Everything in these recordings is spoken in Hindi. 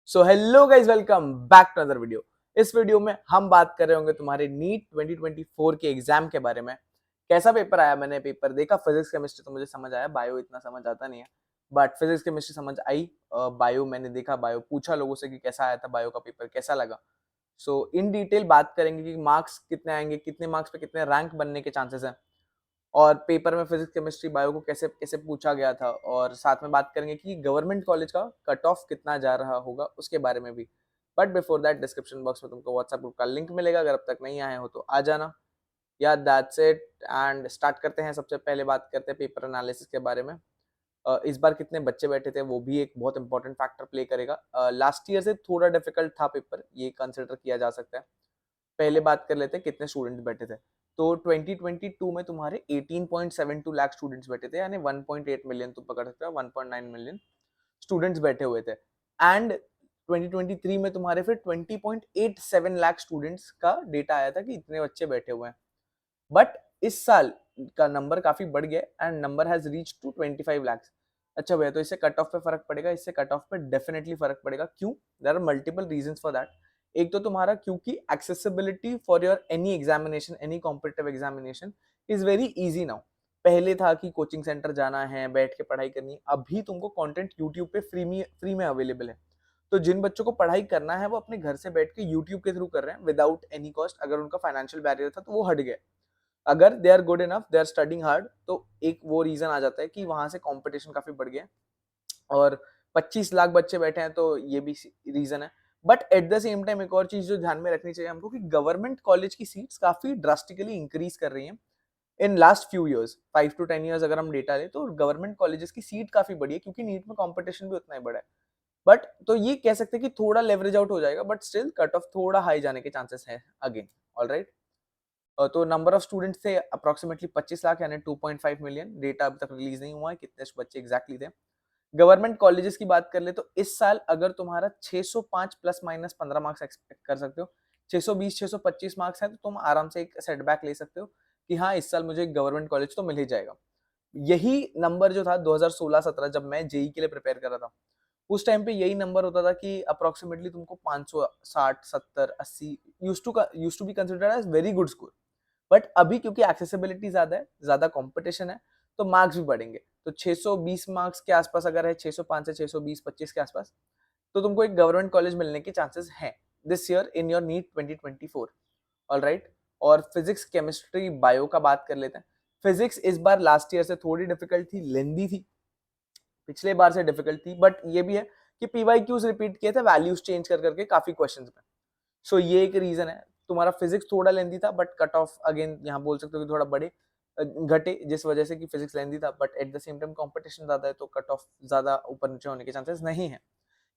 So hello guys, welcome back to other video. इस वीडियो में हम बात कर रहे होंगे तुम्हारे नीट 2024 के एग्जाम के बारे में। कैसा पेपर आया, मैंने पेपर देखा। फिजिक्स केमिस्ट्री तो मुझे समझ आया, बायो इतना समझ आता नहीं है, बट फिजिक्स केमिस्ट्री समझ आई। बायो मैंने देखा, बायो पूछा लोगों से कि कैसा आया था बायो का पेपर, कैसा लगा। सो इन डिटेल बात करेंगे कि मार्क्स कितने आएंगे, कितने मार्क्स पे कितने रैंक बनने के चांसेस हैं, और पेपर में फिजिक्स केमिस्ट्री बायो को कैसे कैसे पूछा गया था, और साथ में बात करेंगे कि गवर्नमेंट कॉलेज का कट ऑफ कितना जा रहा होगा उसके बारे में भी। But before that, description box में तुमको व्हाट्सएप ग्रुप का लिंक मिलेगा, अगर अब तक नहीं आए हो तो आ जाना। या दैट्स इट, एंड स्टार्ट करते हैं। सबसे पहले बात करते हैं पेपर एनालिसिस के बारे में। इस बार कितने बच्चे बैठे थे वो भी एक बहुत इंपॉर्टेंट फैक्टर प्ले करेगा। लास्ट ईयर से थोड़ा डिफिकल्ट था पेपर, ये कंसिडर किया जा सकता है। पहले बात कर लेते हैं कितने स्टूडेंट्स बैठे थे। तो 2022 में तुम्हारे 18.72 लाख स्टूडेंट्स बैठे थे, यानी 1.8 मिलियन तुम पकड़ सकते हो, 1.9 मिलियन स्टूडेंट्स बैठे हुए थे। एंड 2023 में तुम्हारे फिर 20.87 लाख स्टूडेंट्स का डेटा आया था कि इतने बच्चे बैठे हुए हैं। बट इस साल का नंबर काफी बढ़ गया and number has reach to 25 lakh. अच्छा भैया, तो इससे कट ऑफ पे फर्क पड़ेगा? इससे कट ऑफ पे डेफिनेटली फर्क पड़ेगा। क्यों? There are multiple reasons for that. एक तो तुम्हारा क्योंकि accessibility for your any examination, any competitive examination is very easy now. पहले था कि कोचिंग सेंटर जाना है, बैठ के पढ़ाई करनी है। अभी तुमको कंटेंट यूट्यूब पे फ्री में अवेलेबल है। तो जिन बच्चों को पढ़ाई करना है वो अपने घर से बैठ के यूट्यूब के थ्रू कर रहे हैं विदाउट एनी कॉस्ट। अगर उनका फाइनेंशियल बैरियर था तो वो हट गया। अगर they are good enough, they are studying hard, तो एक वो रीजन आ जाता है कि वहां से कंपटीशन काफी बढ़ गया। और 25 लाख बच्चे बैठे हैं तो ये भी रीजन है। But at the same time एक और चीज जो ध्यान में रखनी चाहिए हमको, कि गवर्नमेंट कॉलेज की सीट्स काफी ड्रास्टिकली इंक्रीज कर रही हैं in last few years. 5 to 10 years अगर हम डेटा लें तो गवर्नमेंट कॉलेजेस की सीट काफी बढ़ी है, क्योंकि नीट में कंपटीशन भी उतना ही बड़ा है। बट तो ये कह सकते हैं कि थोड़ा लेवरेज आउट हो जाएगा, बट स्टिल कट ऑफ थोड़ा हाई जाने के चांसेस है अगेन। ऑलराइट। तो नंबर ऑफ स्टूडेंट्स थे अप्रोक्सीमेटली 25 लाख, यानी 2.5 मिलियन। डेटा अभी तक रिलीज नहीं हुआ है कितने बच्चे एग्जैक्टली थे। गवर्नमेंट कॉलेजेस की बात कर ले तो इस साल अगर तुम्हारा 605 प्लस माइनस 15 मार्क्स एक्सपेक्ट कर सकते हो, 620 625 मार्क्स है तो तुम आराम से एक सेटबैक ले सकते हो कि हाँ, इस साल मुझे गवर्नमेंट कॉलेज तो मिल ही जाएगा। यही नंबर जो था 2016-17, जब मैं जेई के लिए प्रिपेयर कर रहा था, उस टाइम पे यही नंबर होता था कि अप्रोक्सीमेटली तुमको 560 70 80 use to be considered as very good score. But अभी क्योंकि एक्सेसिबिलिटी ज्यादा है, ज्यादा कंपटीशन है, तो मार्क्स भी बढ़ेंगे। तो 620 मार्क्स के आसपास अगर है, 605 से 620 25 के आसपास, तो तुमको एक गवर्नमेंट कॉलेज मिलने के चांसेस हैं this year in your NEET 2024। Alright. और फिजिक्स केमिस्ट्री बायो का बात कर लेते हैं। फिजिक्स इस बार लास्ट ईयर से थोड़ी डिफिकल्ट थी, लेंदी थी, पिछले बार से डिफिकल्ट थी। बट ये भी है कि पीवाईक्यूज रिपीट किए थे वैल्यूज चेंज कर करके काफी क्वेश्चंस में। सो ये एक रीजन है। तुम्हारा फिजिक्स थोड़ा लेंदी था, बट कट ऑफ अगेन यहाँ बोल सकते हो कि थोड़ा घटे, जिस वजह से कि फिजिक्स लेंदी था, but at the same time competition ज्यादा है तो कट ऑफ ज्यादा ऊपर नीचे होने के चांसेस नहीं है।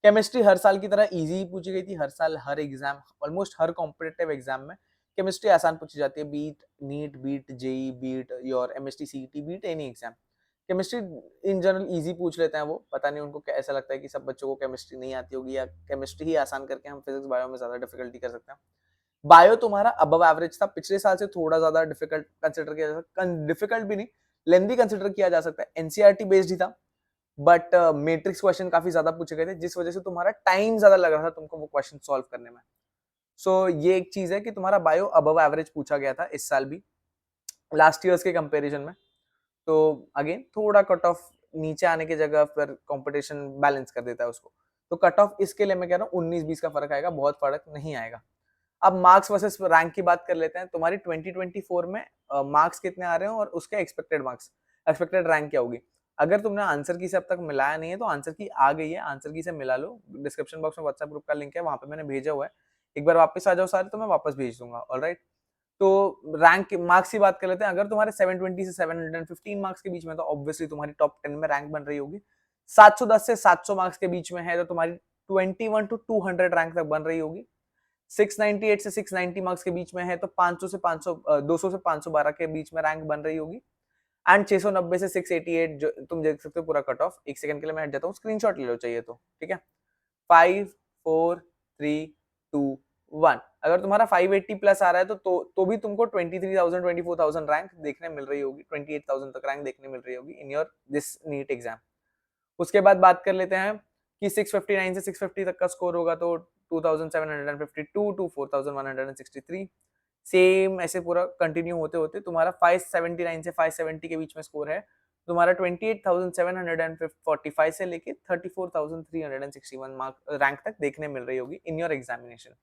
केमिस्ट्री हर साल की तरह इजी पूछी गई थी। हर साल हर एग्जाम, ऑलमोस्ट हर कॉम्पिटेटिव एग्जाम में केमिस्ट्री आसान पूछी जाती है, beat NEET, beat JEE, beat your MST CET, beat any exam. Chemistry in general easy पूछ लेते हैं वो। पता नहीं उनको ऐसा लगता है कि सब बच्चों को केमिस्ट्री नहीं आती होगी, या केमिस्ट्री ही आसान करके हम फिजिक्स बायो में ज्यादा डिफिकल्टी कर सकते हैं। बायो तुम्हारा अबव एवरेज था, पिछले साल से थोड़ा ज्यादा डिफिकल्ट कंसिडर किया जा सकता, डिफिकल्ट भी नहीं, लेंदी कंसिडर किया जा सकता है। एनसीईआरटी बेस्ड ही था, बट मैट्रिक्स क्वेश्चन काफी ज्यादा पूछे गए थे, जिस वजह से तुम्हारा टाइम ज्यादा लग रहा था तुमको वो क्वेश्चन सॉल्व करने में। सो ये एक चीज है कि तुम्हारा बायो अबव एवरेज पूछा गया था इस साल भी, लास्ट ईयर्स के कंपेरिजन में। तो अगेन थोड़ा कट ऑफ नीचे आने की जगह पर कंपटीशन बैलेंस कर देता है उसको। तो कट ऑफ इसके लिए मैं कह रहा हूँ 19-20 का फर्क आएगा, बहुत फर्क नहीं आएगा। अब मार्क्स वर्सेस रैंक की बात कर लेते हैं। तुम्हारी 2024 में मार्क्स कितने आ रहे हैं और उसके एक्सपेक्टेड मार्क्स, एक्सपेक्टेड रैंक क्या होगी। अगर तुमने आंसर की से अब तक मिलाया नहीं है तो आंसर की आ गई है, आंसर की से मिला लो। डिस्क्रिप्शन बॉक्स में व्हाट्सएप ग्रुप का लिंक है, वहां पे मैंने भेजा हुआ है। एक बार वापस आ जाओ सारे, तो मैं वापस भेज दूंगा। ऑलराइट। तो रैंक मार्क्स की बात कर लेते हैं। अगर तुम्हारे 720 से 715 मार्क्स के बीच में, तो ऑब्वियसली तुम्हारी टॉप 10 में रैंक बन रही होगी। 710 से 700 मार्क्स के बीच में है तो तुम्हारी 21 to 200 रैंक तक बन रही होगी। 698 से 690 मार्क्स के बीच में है तो 500 से 500 200 से 512 के बीच में रैंक बन रही होगी। एंड 690 से 688 जो तुम देख सकते हो पूरा कट ऑफ। एक सेकंड के लिए मैं हट जाता हूँ, स्क्रीनशॉट ले लो चाहिए तो, ठीक है। 5 4 3 2 1। अगर तुम्हारा 580 प्लस आ रहा है तो भी तुमको 23,000 24,000 रैंक देखने मिल रही होगी, 28,000 तक रैंक देखने मिल रही होगी in your this NEET exam. उसके बाद बात कर लेते हैं कि 659 से 650 तक का स्कोर होगा तो 2752 टू 4163, सेम ऐसे पूरा कंटिन्यू होते होते तुम्हारा 579 से 570 के बीच में स्कोर है, तुम्हारा 28,745 से लेके 34,361 मार्क रैंक तक देखने मिल रही होगी in your examination.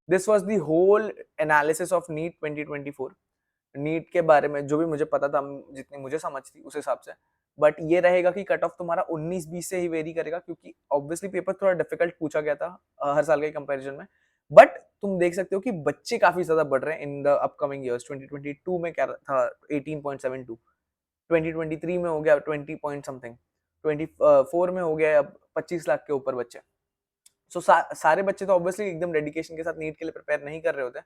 This was the whole analysis of NEET 2024। NEET के बारे में जो भी मुझे पता था, जितनी मुझे समझ थी उस हिसाब से, बट ये रहेगा कि कट ऑफ तुम्हारा 19-20 से ही वेरी करेगा, क्योंकि ऑब्वियसली पेपर थोड़ा डिफिकल्ट पूछा गया था हर साल के कंपैरिजन में। बट तुम देख सकते हो कि बच्चे काफी ज्यादा बढ़ रहे हैं इन द अपकमिंग इयर्स। 2022 में क्या था, 18.72, 2023 में हो गया 20 पॉइंट समथिंग, 24 में हो गया अब 25 लाख के ऊपर बच्चे। सो सारे बच्चे तो ऑब्वियसली एकदम डेडिकेशन के साथ नीट के लिए प्रिपेयर नहीं कर रहे होते,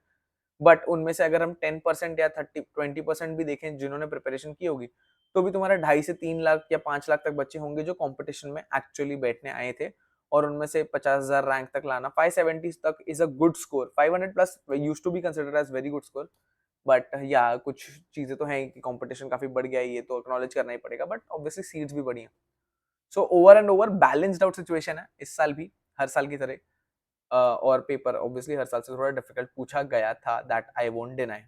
बट उनमें से अगर हम 10% या 20% भी देखें जिन्होंने प्रिपरेशन की होगी, तो भी तुम्हारा 2.5 से 3 लाख या 5 लाख तक बच्चे होंगे जो कंपटीशन में एक्चुअली बैठने आए थे, और उनमें से 50,000 रैंक तक लाना, 570 तक is a good score. 500 plus used to be considered as very good score, but या कुछ चीजें तो हैं कि कंपटीशन काफी बढ़ गया है, ये तो एक्नॉलेज करना ही पड़ेगा, बट ऑब्वियसली सीट्स भी बढ़ी हैं। So over and over balanced out situation है इस साल भी, हर साल की तरह। और पेपर ऑब्वियसली हर साल से थोड़ा डिफिकल्ट पूछा गया था, दैट आई वोंट डिनाई।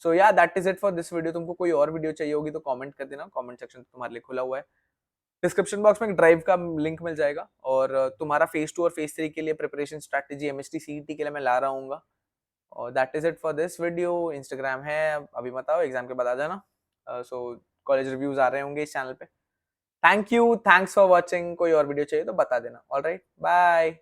सो या that is it for this video. तुमको कोई और वीडियो चाहिए होगी तो कमेंट कर देना, कमेंट सेक्शन तुम्हारे लिए खुला हुआ है। डिस्क्रिप्शन बॉक्स में एक ड्राइव का लिंक मिल जाएगा, और तुम्हारा फेज 2 और फेज 3 के लिए प्रिपरेशन स्ट्रैटेजी एमएसटी सीईटी के लिए मैं ला रहा हूँ। और that is it for this video. Instagram है, अभी मत आओ, एग्जाम के बाद आ जाना। सो कॉलेज रिव्यूज आ रहे होंगे इस चैनल पे। Thank you, thanks for watching. कोई और वीडियो चाहिए तो बता देना। Alright, bye.